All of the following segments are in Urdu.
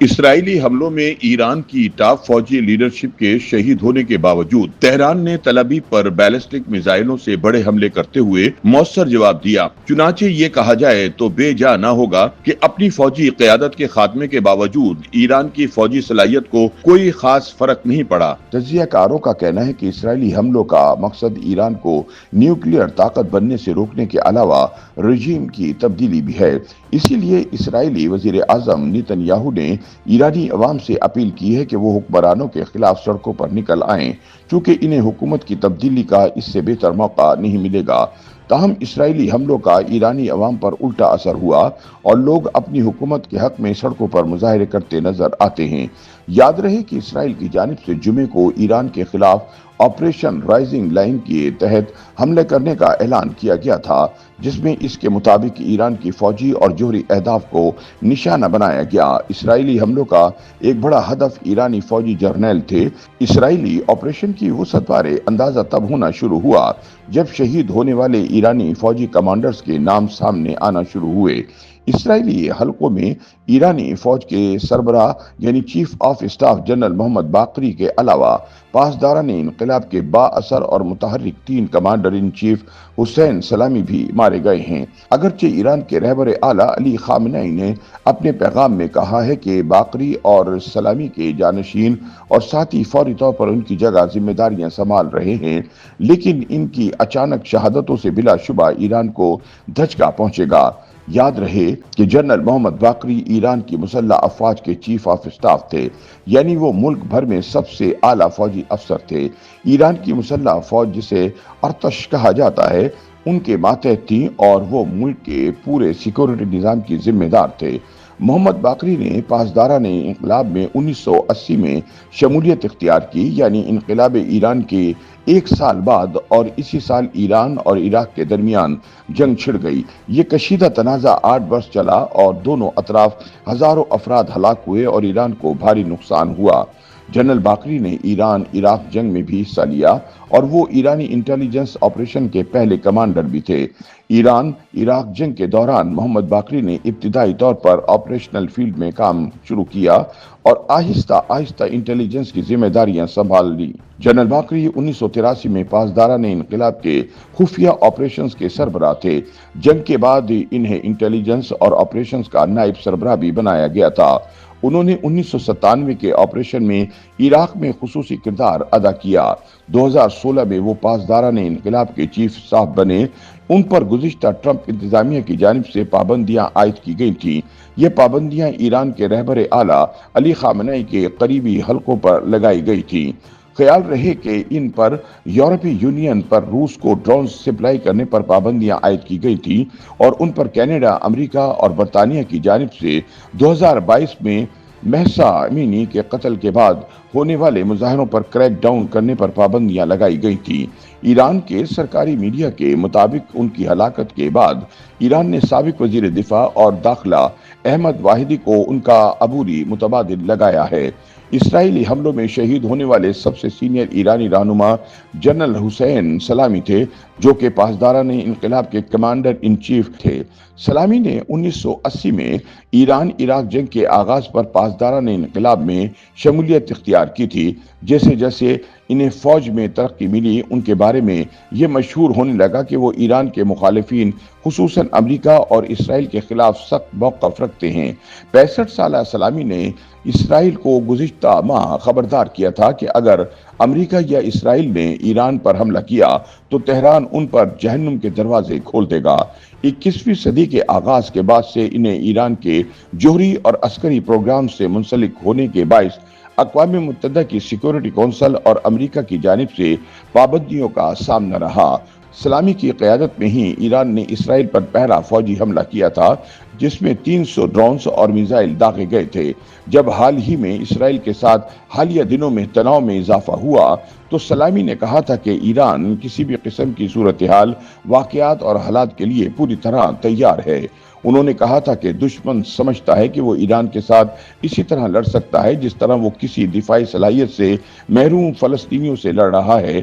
اسرائیلی حملوں میں ایران کی ٹاپ فوجی لیڈرشپ کے شہید ہونے کے باوجود تہران نے تل ابیب پر بیلسٹک میزائلوں سے بڑے حملے کرتے ہوئے مؤثر جواب دیا۔ چنانچہ یہ کہا جائے تو بے جا نہ ہوگا کہ اپنی فوجی قیادت کے خاتمے کے باوجود ایران کی فوجی صلاحیت کو کوئی خاص فرق نہیں پڑا۔ تجزیہ کاروں کا کہنا ہے کہ اسرائیلی حملوں کا مقصد ایران کو نیوکلیئر طاقت بننے سے روکنے کے علاوہ رژیم کی تبدیلی بھی ہے۔ اسی لیے اسرائیلی وزیر اعظم نیتن یاہو نے ایرانی عوام سے اپیل کی ہے کہ وہ حکمرانوں کے خلاف سڑکوں پر نکل آئیں، چونکہ انہیں حکومت کی تبدیلی کا اس سے بہتر موقع نہیں ملے گا۔ تاہم اسرائیلی حملوں کا ایرانی عوام پر الٹا اثر ہوا اور لوگ اپنی حکومت کے حق میں سڑکوں پر مظاہرے کرتے نظر آتے ہیں۔ یاد رہے کہ اسرائیل کی جانب سے جمعے کو ایران کے خلاف آپریشن رائزنگ لائن کے تحت حملے کرنے کا اعلان کیا گیا تھا، جس میں اس کے مطابق ایران کی فوجی اور جوہری اہداف کو نشانہ بنایا گیا۔ اسرائیلی حملوں کا ایک بڑا ہدف ایرانی فوجی جرنیل تھے۔ اسرائیلی آپریشن کی وسعت بارے اندازہ تب ہونا شروع ہوا جب شہید ہونے والے ایرانی فوجی کمانڈرز کے نام سامنے آنا شروع ہوئے۔ اسرائیلی حلقوں میں ایرانی فوج کے سربراہ یعنی چیف آف اسٹاف جنرل محمد باقری کے علاوہ پاسداران انقلاب کے با اثر اور متحرک 3 کمانڈر ان چیف حسین سلامی بھی مارے گئے ہیں۔ اگرچہ ایران کے رہبر اعلیٰ علی خامنئی نے اپنے پیغام میں کہا ہے کہ باقری اور سلامی کے جانشین اور ساتھی فوری طور پر ان کی جگہ ذمہ داریاں سنبھال رہے ہیں، لیکن ان کی اچانک شہادتوں سے بلا شبہ ایران کو دھچکا پہنچے گا۔ یاد رہے کہ جنرل محمد باقری ایران کی مسلح افواج کے چیف آف اسٹاف تھے، یعنی وہ ملک بھر میں سب سے اعلیٰ فوجی افسر تھے۔ ایران کی مسلح فوج جسے ارتش کہا جاتا ہے، ان کے ماتحت تھیں اور وہ ملک کے پورے سیکورٹی نظام کی ذمہ دار تھے۔ محمد باقری نے پاسداران انقلاب میں 1980 میں شمولیت اختیار کی، یعنی انقلاب ایران کے 1 سال بعد، اور اسی سال ایران اور عراق کے درمیان جنگ چھڑ گئی۔ یہ کشیدہ تنازع 8 برس چلا اور دونوں اطراف ہزاروں افراد ہلاک ہوئے اور ایران کو بھاری نقصان ہوا۔ جنرل باقری نے ایران عراق جنگ میں بھی حصہ لیا اور وہ ایرانی انٹیلیجنس آپریشن کے پہلے کمانڈر بھی تھے۔ ایران عراق جنگ کے دوران محمد باقری نے ابتدائی طور پر آپریشنل فیلڈ میں کام شروع کیا اور آہستہ آہستہ انٹیلیجنس کی ذمہ داریاں سنبھال لی۔ جنرل باقری 1983 میں پاسداران انقلاب کے خفیہ آپریشنز کے سربراہ تھے۔ جنگ کے بعد انہیں انٹیلیجنس اور آپریشنز کا نائب سربراہ بھی بنایا گیا تھا۔ انہوں نے 1997 کے آپریشن میں عراق میں خصوصی کردار ادا کیا۔ 2016 میں وہ پاسداران انقلاب کے چیف اسٹاف بنے۔ ان پر گزشتہ ٹرمپ انتظامیہ کی جانب سے پابندیاں عائد کی گئی تھیں۔ یہ پابندیاں ایران کے رہبر اعلیٰ علی خامنئی کے قریبی حلقوں پر لگائی گئی تھیں۔ خیال رہے کہ ان پر یورپی یونین پر روس کو ڈرونز سپلائی کرنے پر پابندیاں عائد کی گئی تھیں اور ان پر کینیڈا، امریکہ اور برطانیہ کی جانب سے 2022 میں مہسا امینی کے قتل کے بعد ہونے والے مظاہروں پر کریک ڈاؤن کرنے پر پابندیاں لگائی گئی تھیں۔ ایران کے سرکاری میڈیا کے مطابق ان کی ہلاکت کے بعد ایران نے سابق وزیر دفاع اور داخلہ احمد واحدی کو ان کا عبوری متبادل لگایا ہے۔ اسرائیلی حملوں میں شہید ہونے والے سب سے سینئر ایرانی رہنما جنرل حسین سلامی تھے، جو کہ پاسداران انقلاب کے کمانڈر ان چیف تھے۔ سلامی نے 1980 میں ایران عراق جنگ کے آغاز پر پاسداران انقلاب میں شمولیت اختیار کی تھی۔ جیسے جیسے انہیں فوج میں ترقی ملی، ان کے بارے میں یہ مشہور ہونے لگا کہ وہ ایران کے مخالفین خصوصاً امریکہ اور اسرائیل کے خلاف سخت موقف رکھتے ہیں۔ 65 سالہ سلامی نے اسرائیل کو گزشتہ ماہ خبردار کیا تھا کہ اگر امریکہ یا اسرائیل نے ایران پر حملہ کیا تو تہران ان پر جہنم کے دروازے کھول دے گا۔ 21ویں صدی کے آغاز کے بعد سے انہیں ایران کے جوہری اور عسکری پروگرام سے منسلک ہونے کے باعث اقوام متحدہ کی سیکورٹی کونسل اور امریکہ کی جانب سے پابندیوں کا سامنا رہا۔ سلامی کی قیادت میں ہی ایران نے اسرائیل پر پہلا فوجی حملہ کیا تھا، جس میں 300 ڈرونز اور میزائل داغے گئے تھے۔ جب حال ہی میں اسرائیل کے ساتھ حالیہ دنوں میں تناؤ میں اضافہ ہوا تو سلامی نے کہا تھا کہ ایران کسی بھی قسم کی صورتحال، واقعات اور حالات کے لیے پوری طرح تیار ہے۔ انہوں نے کہا تھا کہ دشمن سمجھتا ہے کہ وہ ایران کے ساتھ اسی طرح لڑ سکتا ہے جس طرح وہ کسی دفاعی صلاحیت سے محروم فلسطینیوں سے لڑ رہا ہے۔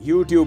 YouTube